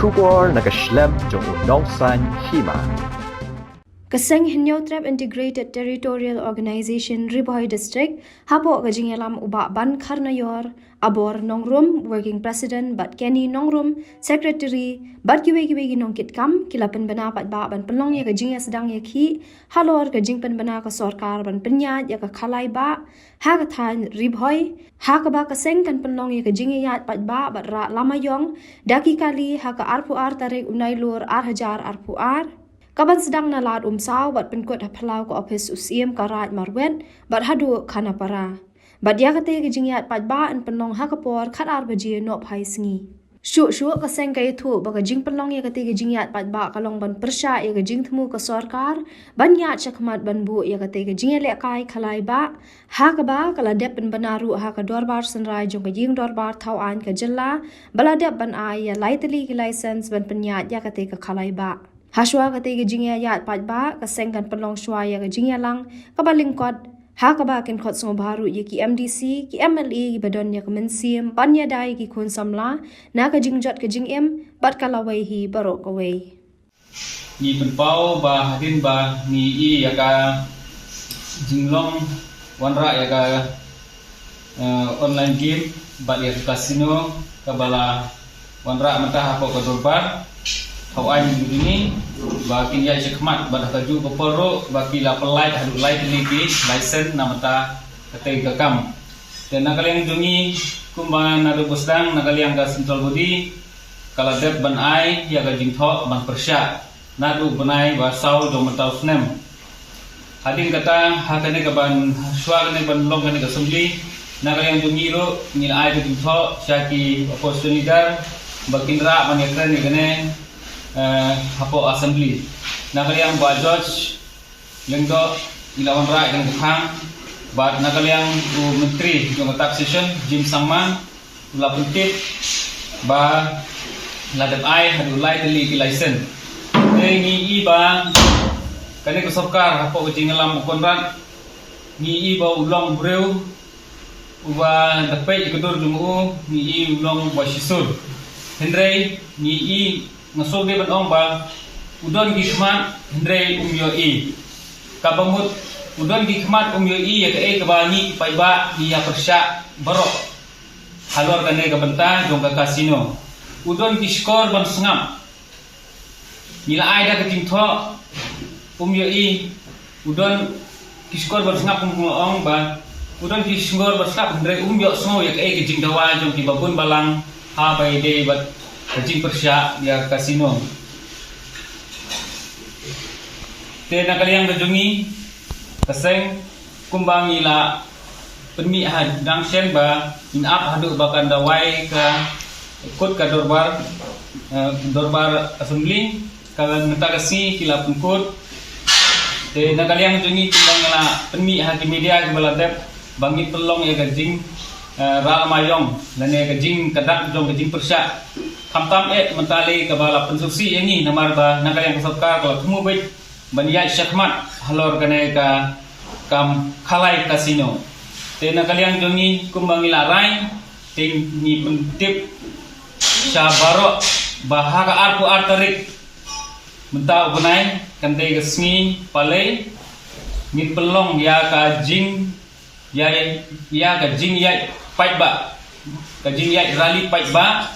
Shubor nakaslem jong unongsan hima. Kaseng Hinyo Trap Integrated Territorial Organization Riboy District Hapo Gajingalam Uba Ban Karnayor Abor Nongrum Working President Bat Kenny Nongrum Secretary Bat Kiwegi Nongkit Kam Kilapan Bana Pat Ba Ban Penlong Ya Gajinga Sedang Yaki Halor Gajing Pen Bana Ka Sorkar Ban Penyat Ya Ka Khalai Ba Hagathan Riboy Hakaba Kaseng Kan Penlong Ya Gajinga Yat Pat Ba Bat Ra Lamayong Daki Kali Haka Arpu Ar Tarik Unailur Ar Hajar Arpu Ar Kaban sedang nalat saw bat penkut hapalau ke ofis usiem karat marwet bat hadu kana para. Bat dia kata gejingiat pat ba an penlong hakapor khat ar baji nop hai singi. Syuk kaseng kay thu baga jing penlong ya kata gejingiat pat ba kalong ban persya ya gejing temu ke sorkar ban yat syakmat ban bu ya kata gejingiat lek kai khalai ba hakaba kala dep pen banaru haka dorbar senrai jong gejing dorbar tauan ke jella bala dep ban ai ya laiteli ke license ban penyat ya kata ke khalai ba. Haswa kata gejingya yat pat ba kasengkan penlong shwa ya gejingya lang kabalingkot ha kaba ken khot song baru ye ki MDC ki MLA ki badon ya kemensim panya dai ki khun samla na ka jingjot ka jingem bat kalawai hi barok away ni penpau ba hadin ba ni i ya ka jinglong wanra ya ka online game ba ya casino kabala wanra mata apa ka dorbar Hawan ini bagi ya cekmat pada kaju keporo bagi la pelai hadu lai teliti license namata ketai kakam dan nakaliang jungi kumbangan nadu busdang nakaliang ka central body kala dep ban ai ya ka jingtho ban persya nadu banai ba saw do mentau snem hadin kata hakane ka ban swag ne ban long ne ka sumli nakaliang jungi ro ni ai ka jingtho syaki opportunity bakindra man yakran ni kene hapo assembly nakaliang ba George lengdo ilawan ra yang bukhang ba nakaliang u menteri jong taxation Jim Sangman la puntit ba ladap ai hadu lai teli ki license ni i ba kane ko sorkar hapo ko jingalam konran ni i ba ulong breu uba dapai ikodur dumu ni i ulong ba shisur hendrei ni i ngasog di banong ba udon gikmat hendrei umyo i kabamut udon gikmat umyo i ya kae kabani pai ba dia persya barok halor kane ka benta jong ka kasino udon kiskor ban sengam nila ai da keting tho umyo i udon kiskor ban sengap ong ba udon kiskor ban sengap hendrei umyo so ya kae ke jing dawa jong ki babun balang ha bai de bat kajing persya dia kasino te nakaliang kajungi kaseng kumbang ila penmi had dangsen ba in up hadu bakan dawai ka ikut ka dorbar assembly kalan mentagasi kila pungkut te nakaliang kajungi kumbang ila penmi haki media kebaladep bangi pelong ya kajing ra mayong lane kajing kadak jong kajing persya Kamtam mentali kebala pensuksi ini namar ba nakaliang kasarkar kalau temu baik baniyat syakmat halor kane ka kam khalai kasino te nakaliang jongi kumbangi larai te ni pentip syabaro bahaka arpu artarik mentau benai kante gesmi palai ni pelong ya ka jing ya ka jing ya pai ba ka jing ya rali pai ba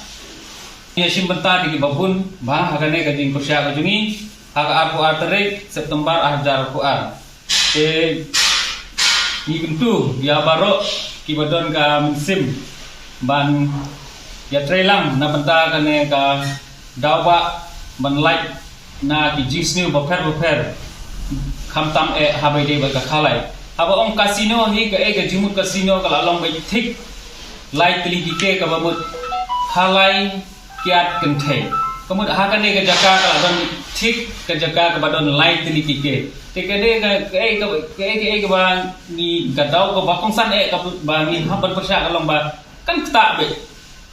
ya sim bentar di babun bah hakane kajing persya kajungi haka arpu arterik September ahjar kuar ni kentu ya baro ki badon ka musim ban ya trelang na benta kane ka dawa ban light na ki jisnu baper khamtam habai de ba ka khalai aba ong kasino ni ka jimut kasino kala long bai thik light tili ke ka bamut khalai kiat kenthe kemudian hakane ke jaka kala don thik ke jaka ke badon light tili ke tekade ke ba ni gadau ke bakong san ka ba ni haban persya kalong ba kan tak be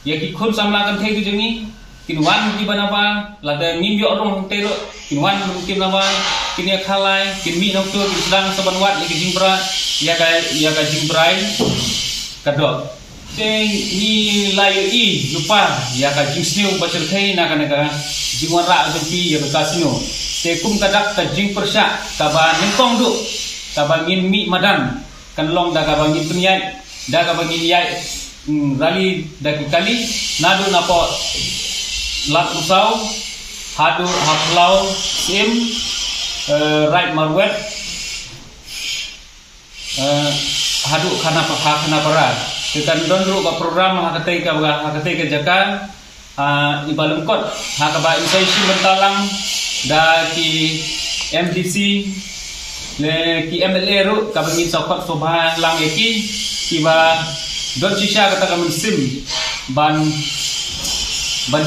ya ki khun samla kan the jungi kinwan ki banaba lada mimyo rong tero kinwan kim naba kinia khalai kinmi nok tu ki sedang saban wat ki jimbra ya ka jimbrai kadok te ni lai lupa ya ka jing sniu ba chel thei na ka jing wan ra pi ya ka sniu te kum kadak ka jing persya ka ba ningkong du ka ba ngin mi madan kan long da ka ba ngin penyai da ka ba ngin yai rali da kali nadu na po lat usau hadu haplau sim right marwet hadu khana para tekan dondru ka program hakatai ka jaka ibalungkot hakaba insai si bentalang da ki MDC le ki MLA ru ka bangin sokot sobha lang eki kiba don sisha kata ka sim ban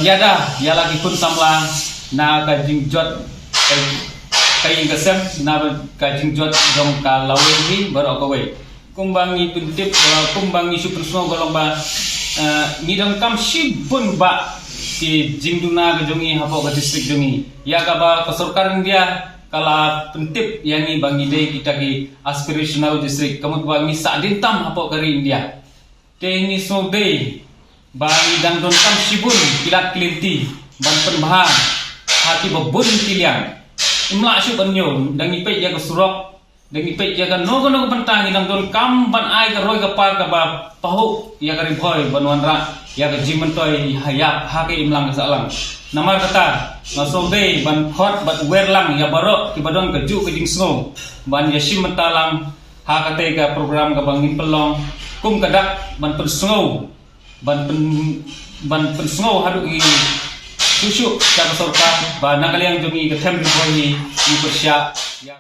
yada ya lagi kun samla na ka jingjot kai gasem na ka jingjot dong ka lawe ni baro ka we kumbangi pintip kumbangi super semua golong ba ngidang kam sibun ba ki jingduna ke jongi hapo ke distrik jongi ya ka ba kesorkaran dia kala pentip yang ni bangi dei kita ki aspirational district kamu bangi sa dintam hapo ke India te ni so dei bangi dang don kam sibun kilat kelinti ban penbahan hati bebun pilihan imla syu banyo dang ipe ya ke surok dang ipe ya ke nogo pentang dang don kam ban ai ke roi ke par ke ba pahu ya ke riboy banwan ra ya ke jimen toy hayap ha ke imlang ke salang namar kata nasode ban khot bat werlang ya barok ki badon ke ju ke jing snow ban ya sim mentalang ha kate ka program ka bangin pelong kum kadak ban pen snow ban pen snow hadu i susuk ka sorka ba nakaliang jongi ke them riboy ni persya ya.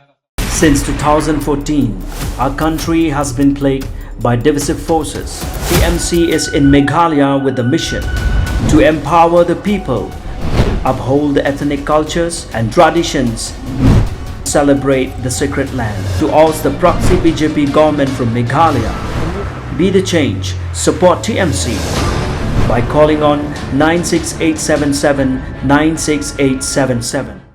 Since 2014, our country has been plagued by divisive forces. TMC is in Meghalaya with the mission to empower the people, uphold the ethnic cultures and traditions, celebrate the sacred land. To oust the proxy BJP government from Meghalaya, be the change, support TMC by calling on 96877 96877.